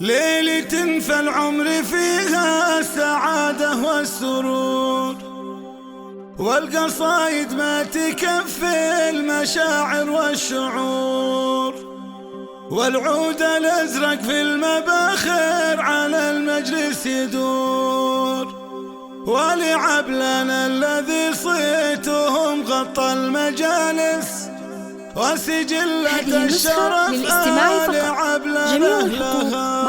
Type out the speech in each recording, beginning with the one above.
ليلة فالعمر فيها السعادة والسرور، والقصايد ما تكفي المشاعر والشعور، والعود الأزرق في المباخر على المجلس يدور، ولعبلنا الذي صيتهم غطى المجالس، وسجلة الشرف لعبلنا لها.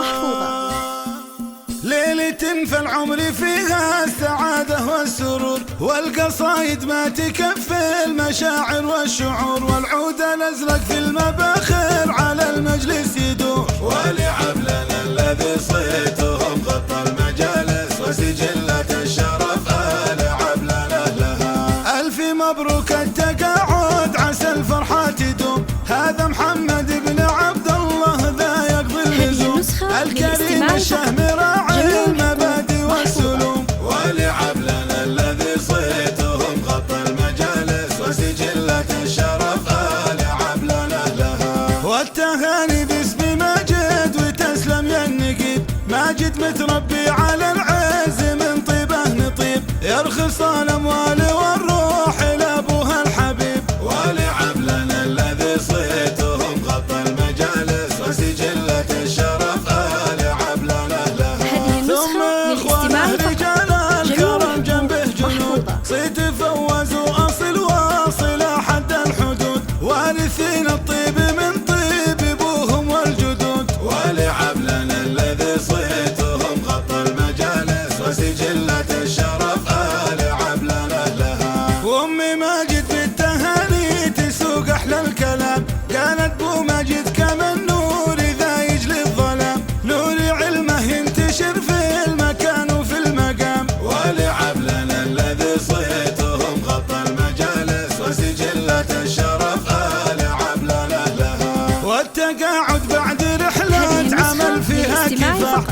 ليلة فالعمر فيها السعادة والسرور، والقصايد ما تكفي المشاعر والشعور، والعود الأزرق في المباخر على المجلس يدور، ولعبلنا الذي صيتهم غطى المجالس، وسجلة الشرف لعبلنا لها. ألف مبروك التقاعد عسى الفرحة تدوم، هذا محمد بن عبد الله ذا يقضي اللزوم، الكريم الشهم راعي المبادئ والسلوم، ولعبلنا الذي صيتهم غطى المجالس، وسجلة الشرف لعبلنا لها. والتهاني باسم ماجد وتسلم يا النقيب، ماجد متربي على العز من طيبه نطيب، يرخص الاموال والروح لابوها الحبيب، ولعبلنا الذي صيتهم غطى المجالس، وسجلة الشرف لعبلنا لها. ثم اخوانه رجال الكرم جنبه جنود، صيت فوزوا اصل واصل حد الحدود، وارثين الطيب من طيب ابوهم والجدود، ولعبلنا الذي صيتهم غطى المجالس، وسجلة الشرف لعبلنا لها. وامي ماجد بالتهاني تسوق احلى الكلام، قالت بو ماجد كما النور اذا يجلي الظلام، نور علمه ينتشر في المكان وفي المقام، ولعبلنا الذي صيتهم غطى المجالس، وسجلة الشرف لعبلنا لها. والتقاعد بعد رحلة عمل فيها كفاح،